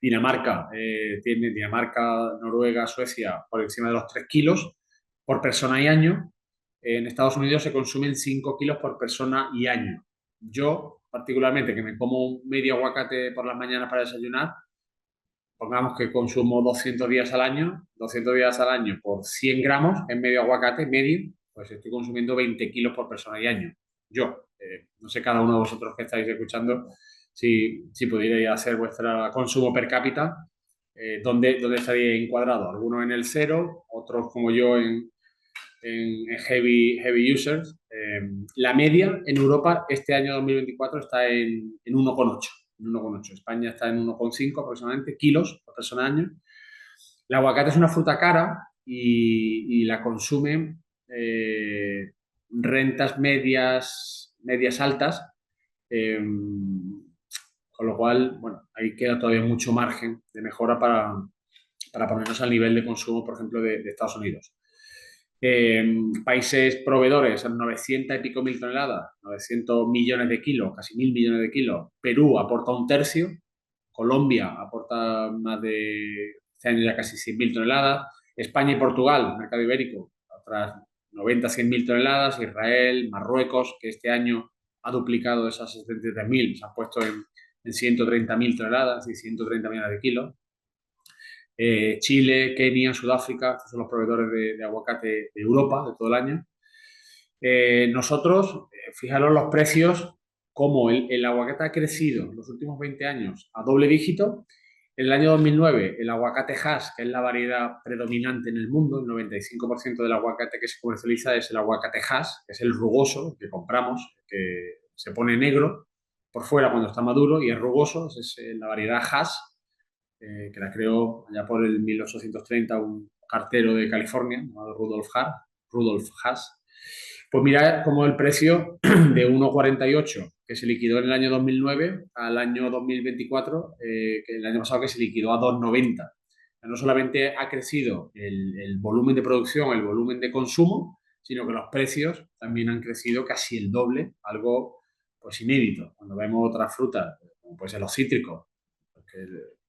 [SPEAKER 2] Dinamarca, Noruega, Suecia por encima de los 3 kilos por persona y año. En Estados Unidos se consumen 5 kilos por persona y año. Yo, particularmente, que me como medio aguacate por las mañanas para desayunar, pongamos que consumo 200 días al año, 200 días al año por 100 gramos en medio aguacate, medio, pues estoy consumiendo 20 kilos por persona y año. Yo, no sé cada uno de vosotros que estáis escuchando, si pudierais hacer vuestro consumo per cápita, ¿dónde estaríais encuadrados? Algunos en el cero, otros como yo en heavy users. La media en Europa este año 2024 está en 1,8. En 1,8. España está en 1,5 aproximadamente kilos por persona año. El aguacate es una fruta cara y la consumen rentas medias altas Con lo cual, bueno, ahí queda todavía mucho margen de mejora para ponernos al nivel de consumo, por ejemplo, de Estados Unidos. Países proveedores, 900 y pico mil toneladas, 900 millones de kilos, casi 1.000 millones de kilos. Perú aporta un tercio, Colombia aporta más de, este año ya casi 100.000 toneladas, España y Portugal, mercado ibérico, otras 90, 100.000 toneladas, Israel, Marruecos, que este año ha duplicado esas 73.000, se han puesto en 130.000 toneladas y 130 millones de kilos. Chile, Kenia, Sudáfrica, estos son los proveedores de aguacate de Europa de todo el año. Nosotros, fijaros los precios, como el aguacate ha crecido en los últimos 20 años a doble dígito. En el año 2009, el aguacate Hass, que es la variedad predominante en el mundo, el 95% del aguacate que se comercializa es el aguacate Hass, que es el rugoso que compramos, que se pone negro por fuera cuando está maduro y es rugoso, es la variedad Hass, que la creó allá por el 1830 un cartero de California llamado Rudolf Hass. Pues mira cómo el precio de 1,48 que se liquidó en el año 2009 al año 2024, que el año pasado que se liquidó a 2,90. No solamente ha crecido el volumen de producción, el volumen de consumo, sino que los precios también han crecido casi el doble, algo pues inédito. Cuando vemos otras frutas, como pueden ser los cítricos, que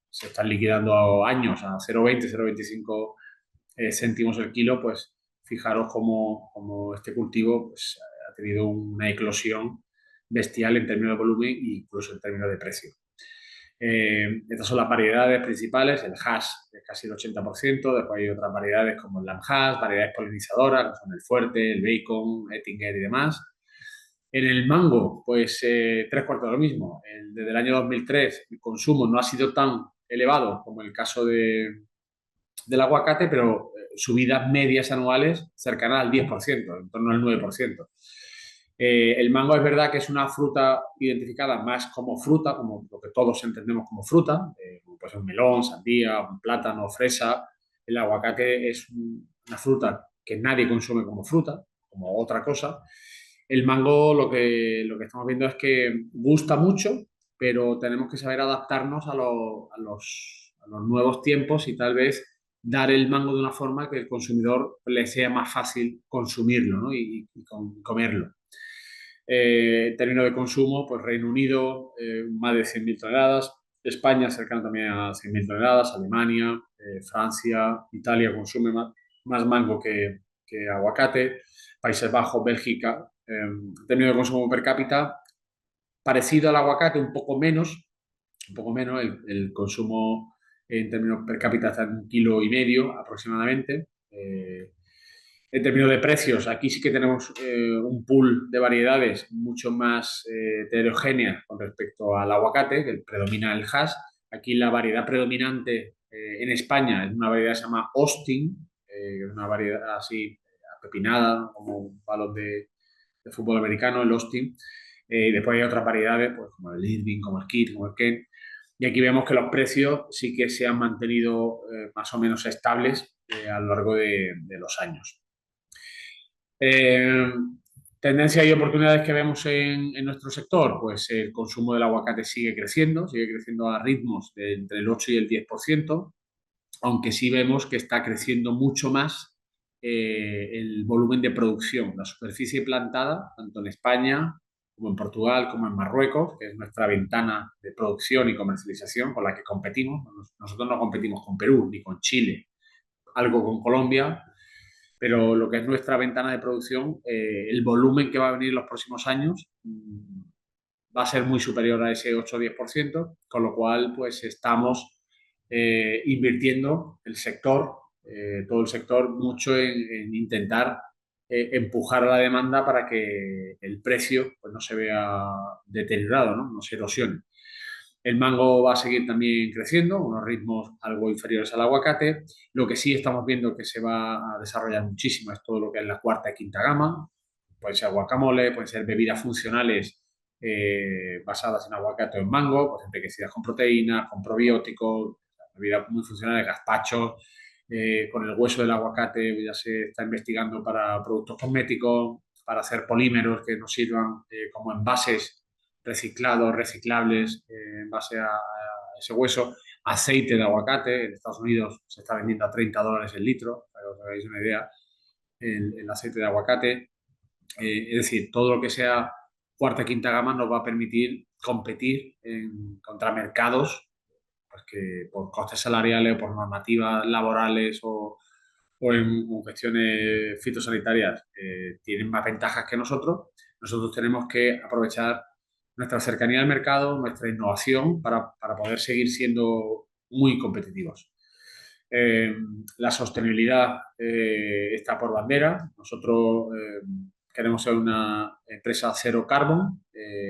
[SPEAKER 2] se están liquidando años a 0,20, 0,25 céntimos el kilo, pues fijaros cómo este cultivo pues, ha tenido una eclosión bestial en términos de volumen e incluso en términos de precio. Estas son las variedades principales, el hash es casi el 80%, después hay otras variedades como el lamb hash, variedades polinizadoras, como son el fuerte, el bacon, Ettinger y demás. En el mango, pues tres cuartos de lo mismo. Desde el año 2003 el consumo no ha sido tan elevado como el caso del aguacate, pero subidas medias anuales cercanas al 10%, en torno al 9%. El mango es verdad que es una fruta identificada más como fruta, como lo que todos entendemos como fruta, como puede ser un melón, sandía, un plátano, fresa. El aguacate es una fruta que nadie consume como fruta, como otra cosa. El mango lo que estamos viendo es que gusta mucho, pero tenemos que saber adaptarnos a los nuevos tiempos y tal vez dar el mango de una forma que el consumidor le sea más fácil consumirlo, ¿no? y comerlo. En términos de consumo, pues Reino Unido, más de 100.000 toneladas, España cercano también a 100.000 toneladas, Alemania, Francia, Italia consume más mango que aguacate, Países Bajos, Bélgica. En términos de consumo per cápita, parecido al aguacate, un poco menos el consumo en términos per cápita está en 1,5 kilos aproximadamente. En términos de precios, aquí sí que tenemos un pool de variedades mucho más heterogénea con respecto al aguacate, que predomina el hass. Aquí la variedad predominante en España es una variedad que se llama Austin, que es una variedad así apepinada, como un balón de fútbol americano, el Austin. Después hay otras variedades, pues, como el Irving, como el Kit, como el Kent. Y aquí vemos que los precios sí que se han mantenido más o menos estables a lo largo de los años. Eh, Tendencias y oportunidades que vemos en nuestro sector, pues el consumo del aguacate sigue creciendo a ritmos de entre el 8 y el 10%, aunque sí vemos que está creciendo mucho más el volumen de producción, la superficie plantada, tanto en España como en Portugal, como en Marruecos, que es nuestra ventana de producción y comercialización con la que competimos. Nosotros no competimos con Perú ni con Chile, algo con Colombia, pero lo que es nuestra ventana de producción, el volumen que va a venir en los próximos años va a ser muy superior a ese 8 o 10%, con lo cual pues estamos invirtiendo todo el sector mucho en intentar empujar a la demanda para que el precio pues, no se vea deteriorado, no se erosione. El mango va a seguir también creciendo, a unos ritmos algo inferiores al aguacate. Lo que sí estamos viendo que se va a desarrollar muchísimo es todo lo que es la cuarta y quinta gama. Puede ser guacamole, pueden ser bebidas funcionales basadas en aguacate o en mango, pues enriquecidas con proteínas, con probióticos, bebidas muy funcionales, gazpachos. Con el hueso del aguacate ya se está investigando para productos cosméticos, para hacer polímeros que nos sirvan como envases reciclados, reciclables en base a ese hueso, aceite de aguacate. En Estados Unidos se está vendiendo a $30 el litro, para que os hagáis una idea, el aceite de aguacate. Es decir, todo lo que sea cuarta, quinta gama nos va a permitir competir contra mercados pues que por costes salariales o por normativas laborales o en cuestiones fitosanitarias tienen más ventajas que nosotros. Nosotros tenemos que aprovechar nuestra cercanía al mercado, nuestra innovación para poder seguir siendo muy competitivos. Eh, la sostenibilidad está por bandera. Nosotros queremos ser una empresa cero carbon.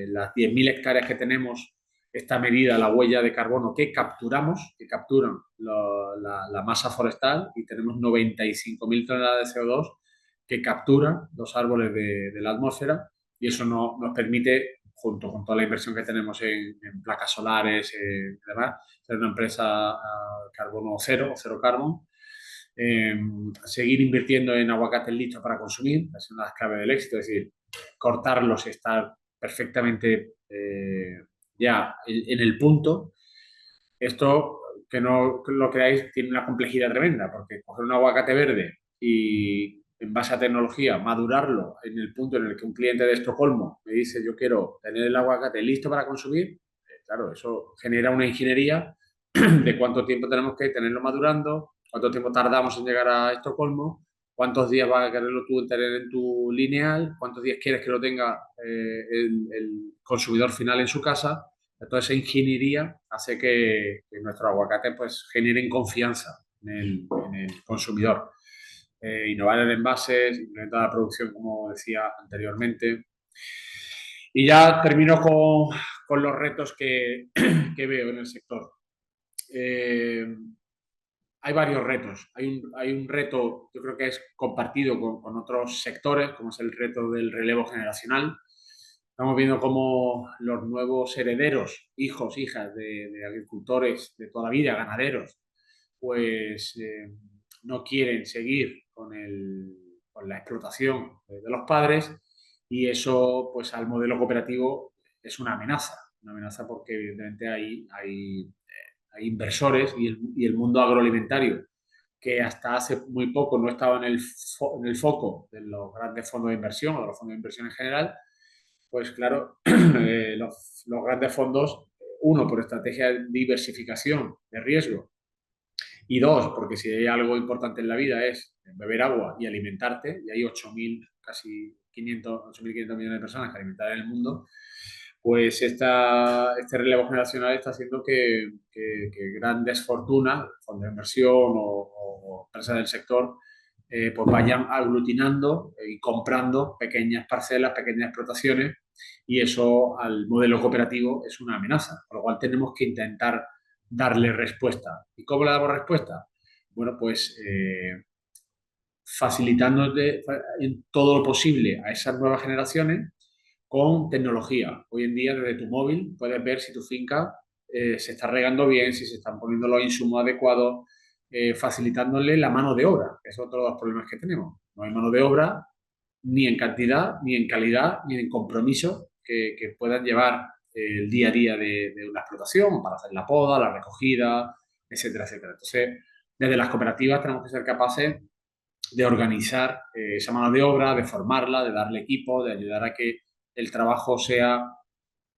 [SPEAKER 2] Las 10.000 hectáreas que tenemos está medida la huella de carbono que capturamos, que capturan la masa forestal, y tenemos 95.000 toneladas de CO2 que capturan los árboles de la atmósfera, y eso nos permite, junto con toda la inversión que tenemos en placas solares y demás, ser una empresa carbono cero, cero carbon. Eh, Seguir invirtiendo en aguacates listos para consumir, es una de las claves del éxito, es decir, cortarlos y estar perfectamente ya en el punto. Esto, que no lo creáis, tiene una complejidad tremenda, porque coger un aguacate verde y en base a tecnología madurarlo en el punto en el que un cliente de Estocolmo me dice yo quiero tener el aguacate listo para consumir, claro, eso genera una ingeniería de cuánto tiempo tenemos que tenerlo madurando, cuánto tiempo tardamos en llegar a Estocolmo, cuántos días vas a quererlo tú tener en tu lineal, cuántos días quieres que lo tenga el consumidor final en su casa. Toda esa ingeniería hace que nuestros aguacates pues, generen confianza en el consumidor. Innovar en envases, implementar la producción, como decía anteriormente. Y ya termino con los retos que veo en el sector. Eh, Hay varios retos. Hay un reto, yo creo que es compartido con otros sectores, como es el reto del relevo generacional. Estamos viendo cómo los nuevos herederos, hijos, hijas de agricultores de toda la vida, ganaderos, pues no quieren seguir con la explotación de los padres, y eso pues al modelo cooperativo es una amenaza porque evidentemente hay inversores y el mundo agroalimentario que hasta hace muy poco no estaba en el foco de los grandes fondos de inversión o de los fondos de inversión en general, pues claro, los grandes fondos, uno, por estrategia de diversificación de riesgo, y dos, porque si hay algo importante en la vida es beber agua y alimentarte, y hay 8.000, casi 8.500 millones de personas que alimentar en el mundo, pues este relevo generacional está haciendo que grandes fortunas, fondos de inversión o empresas del sector, pues vayan aglutinando y comprando pequeñas parcelas, pequeñas explotaciones, y eso al modelo cooperativo es una amenaza, por lo cual tenemos que intentar darle respuesta. ¿Y cómo le damos respuesta? Bueno, pues facilitando en todo lo posible a esas nuevas generaciones con tecnología. Hoy en día, desde tu móvil, puedes ver si tu finca se está regando bien, si se están poniendo los insumos adecuados, facilitándole la mano de obra, que es otro de los problemas que tenemos. No hay mano de obra ni en cantidad, ni en calidad, ni en compromiso que puedan llevar el día a día de una explotación para hacer la poda, la recogida, etcétera, etcétera. Entonces, desde las cooperativas tenemos que ser capaces de organizar esa mano de obra, de formarla, de darle equipo, de ayudar a que el trabajo sea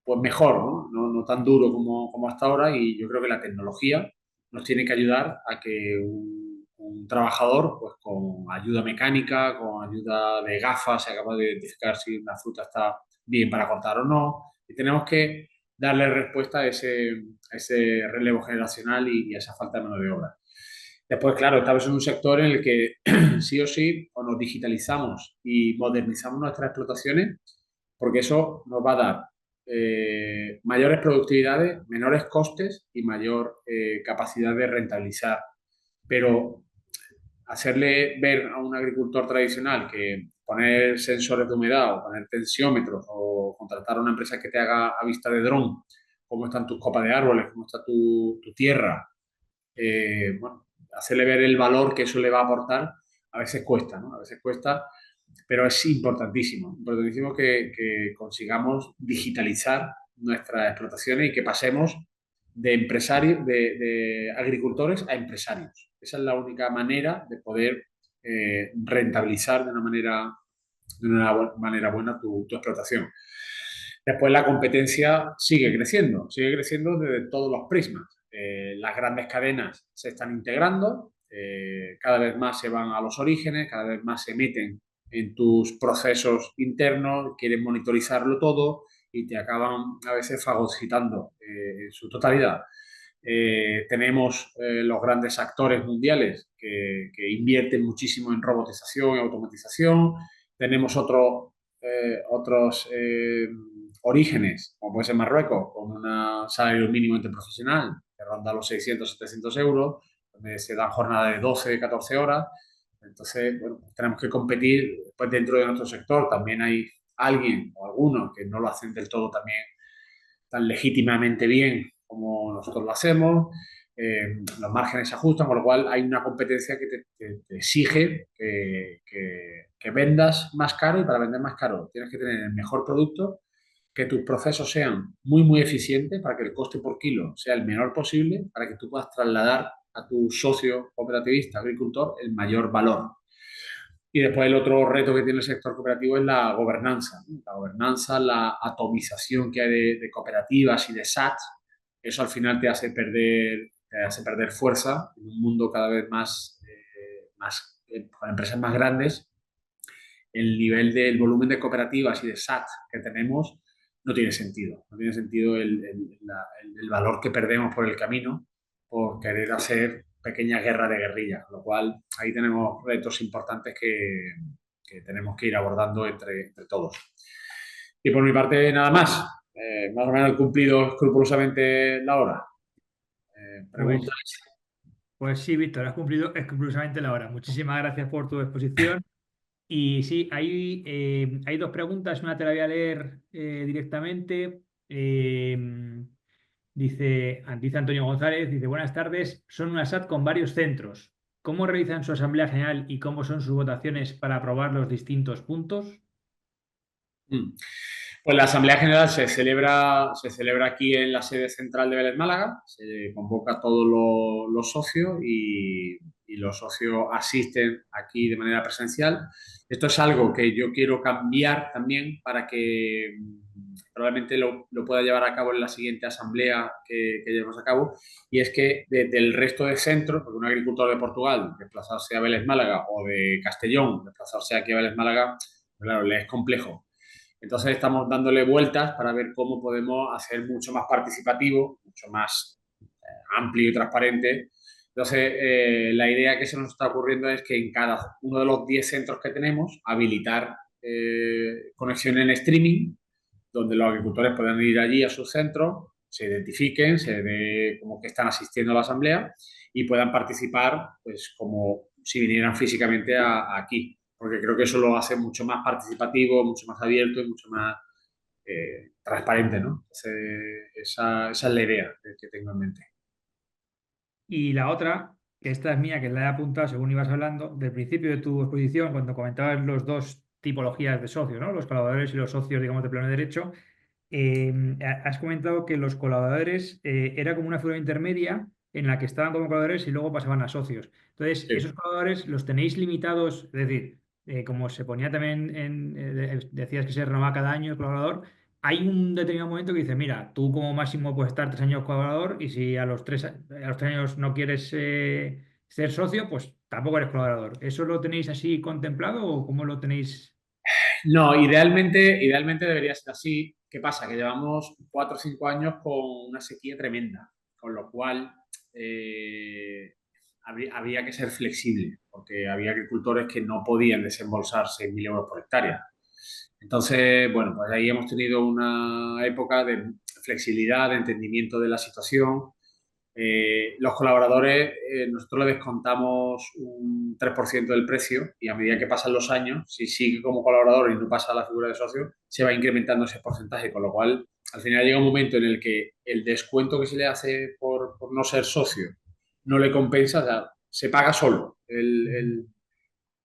[SPEAKER 2] pues mejor, ¿no? No tan duro como hasta ahora, y yo creo que la tecnología nos tiene que ayudar a que un trabajador, pues con ayuda mecánica, con ayuda de gafas, sea capaz de identificar si una fruta está bien para cortar o no, y tenemos que darle respuesta a ese relevo generacional y a esa falta de mano de obra. Después, claro, estamos en un sector en el que sí o sí o nos digitalizamos y modernizamos nuestras explotaciones, porque eso nos va a dar mayores productividades, menores costes y mayor capacidad de rentabilizar. Pero hacerle ver a un agricultor tradicional que poner sensores de humedad o poner tensiómetros o contratar a una empresa que te haga a vista de dron cómo están tus copas de árboles, cómo está tu tierra, bueno, hacerle ver el valor que eso le va a aportar, a veces cuesta, ¿no? A veces cuesta, pero es importantísimo que consigamos digitalizar nuestras explotaciones y que pasemos de empresarios, de agricultores a empresarios. Esa es la única manera de poder rentabilizar de una manera buena tu explotación. Después la competencia sigue creciendo desde todos los prismas. Las grandes cadenas se están integrando, cada vez más se van a los orígenes, cada vez más se meten en tus procesos internos, quieren monitorizarlo todo y te acaban a veces fagocitando en su totalidad. Tenemos los grandes actores mundiales que invierten muchísimo en robotización y automatización. Tenemos otros orígenes, como puede ser Marruecos, con un salario mínimo interprofesional que ronda los 600, 700 euros, donde se dan jornadas de 12, 14 horas. Entonces, bueno, tenemos que competir pues, dentro de nuestro sector. También hay alguien o algunos que no lo hacen del todo también tan legítimamente bien como nosotros lo hacemos. Los márgenes se ajustan, con lo cual hay una competencia que te exige que vendas más caro y para vender más caro tienes que tener el mejor producto, que tus procesos sean muy, muy eficientes para que el coste por kilo sea el menor posible, para que tú puedas trasladar a tu socio cooperativista, agricultor, el mayor valor. Y después el otro reto que tiene el sector cooperativo es la gobernanza, ¿no? La gobernanza, la atomización que hay de cooperativas y de SATs. Eso al final te hace perder fuerza en un mundo cada vez con empresas más grandes. El nivel del volumen de cooperativas y de SAT que tenemos no tiene sentido. No tiene sentido el valor que perdemos por el camino por querer hacer pequeñas guerras de guerrilla. Con lo cual, ahí tenemos retos importantes que tenemos que ir abordando entre todos. Y por mi parte, nada más. Más o menos he cumplido escrupulosamente la hora.
[SPEAKER 1] Pues,
[SPEAKER 2] Preguntas.
[SPEAKER 1] pues sí, Víctor, has cumplido escrupulosamente la hora. Muchísimas gracias por tu exposición. Y sí, hay dos preguntas. Una te la voy a leer directamente. Dice Antonio González, dice, buenas tardes, son una SAT con varios centros. ¿Cómo realizan su asamblea general y cómo son sus votaciones para aprobar los distintos puntos?
[SPEAKER 2] Mm. Pues la Asamblea General se celebra aquí en la sede central de Vélez Málaga, se convoca a todos los socios y los socios asisten aquí de manera presencial. Esto es algo que yo quiero cambiar también para que probablemente lo pueda llevar a cabo en la siguiente asamblea que llevemos a cabo, y es que del resto de centros, porque un agricultor de Portugal desplazarse a Vélez Málaga o de Castellón desplazarse aquí a Vélez Málaga, claro, le es complejo. Entonces estamos dándole vueltas para ver cómo podemos hacer mucho más participativo, mucho más amplio y transparente. Entonces, la idea que se nos está ocurriendo es que en cada uno de los 10 centros que tenemos, habilitar conexión en streaming, donde los agricultores puedan ir allí a sus centros, se identifiquen, se ve como que están asistiendo a la asamblea y puedan participar pues como si vinieran físicamente aquí, porque creo que eso lo hace mucho más participativo, mucho más abierto y mucho más transparente, ¿no? Esa es la idea que tengo en mente.
[SPEAKER 1] Y la otra, que esta es mía, que la he apuntado según ibas hablando, del principio de tu exposición, cuando comentabas los dos tipologías de socios, ¿no? Los colaboradores y los socios, digamos, de pleno derecho. Has comentado que los colaboradores era como una figura intermedia en la que estaban como colaboradores y luego pasaban a socios. Entonces,
[SPEAKER 2] Sí.
[SPEAKER 1] esos colaboradores los tenéis limitados, es decir, como se ponía también decías que se renovaba cada año el colaborador, hay un determinado momento que dice, mira, tú como máximo puedes estar 3 años colaborador y si a los 3 años no quieres ser socio, pues tampoco eres colaborador. ¿Eso lo tenéis así contemplado o cómo lo tenéis?
[SPEAKER 2] No, idealmente debería ser así. ¿Qué pasa? Que llevamos 4 o 5 años con una sequía tremenda, con lo cual había que ser flexible, porque había agricultores que no podían desembolsar 6.000 euros por hectárea. Entonces, bueno, pues ahí hemos tenido una época de flexibilidad, de entendimiento de la situación. Los colaboradores, nosotros le descontamos un 3% del precio y a medida que pasan los años, si sigue como colaborador y no pasa a la figura de socio, se va incrementando ese porcentaje, con lo cual al final llega un momento en el que el descuento que se le hace por no ser socio no le compensa, o sea, se paga solo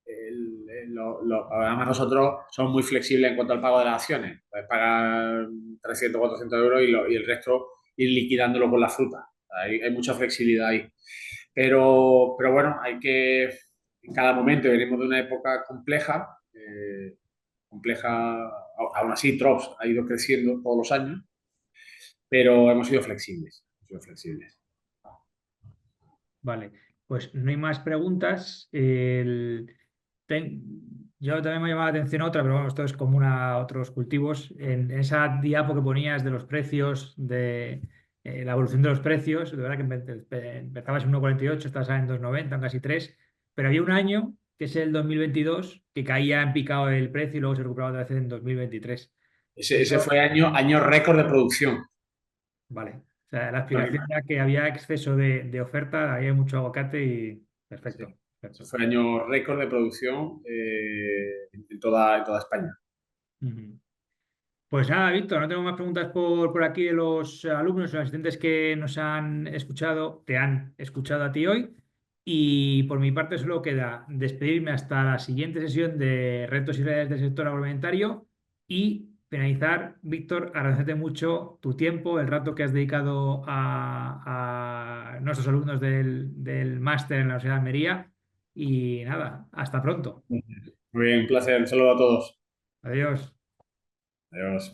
[SPEAKER 2] además nosotros somos muy flexibles en cuanto al pago de las acciones. Puedes pagar 300, 400 euros y el resto ir liquidándolo con la fruta. Hay mucha flexibilidad ahí. Pero bueno, hay que, en cada momento venimos de una época compleja, compleja, aún así Trops ha ido creciendo todos los años, pero hemos sido flexibles, hemos sido flexibles.
[SPEAKER 1] Vale, pues no hay más preguntas. Yo también me ha llamado la atención otra, pero bueno, esto es común a otros cultivos. En esa diapo que ponías de los precios, de la evolución de los precios, de verdad que empezabas en 1,48, estabas en 2,90, en casi 3, pero había un año, que es el 2022, que caía en picado el precio y luego se recuperaba otra vez en 2023.
[SPEAKER 2] Ese fue año récord de producción.
[SPEAKER 1] Vale. O sea, la explicación era que había exceso de oferta, había mucho aguacate y
[SPEAKER 2] Sí.
[SPEAKER 1] perfecto,
[SPEAKER 2] Eso
[SPEAKER 1] perfecto.
[SPEAKER 2] fue año récord de producción en toda España.
[SPEAKER 1] Ujú. Pues nada, Víctor, no tengo más preguntas por aquí de los alumnos o asistentes que nos han escuchado, te han escuchado a ti hoy. Y por mi parte solo queda despedirme hasta la siguiente sesión de retos y redes del sector agroalimentario y finalizar, Víctor, agradecerte mucho tu tiempo, el rato que has dedicado a nuestros alumnos del máster en la Universidad de Almería. Y nada, hasta pronto.
[SPEAKER 2] Muy bien, un placer. Un saludo a todos.
[SPEAKER 1] Adiós.
[SPEAKER 2] Adiós.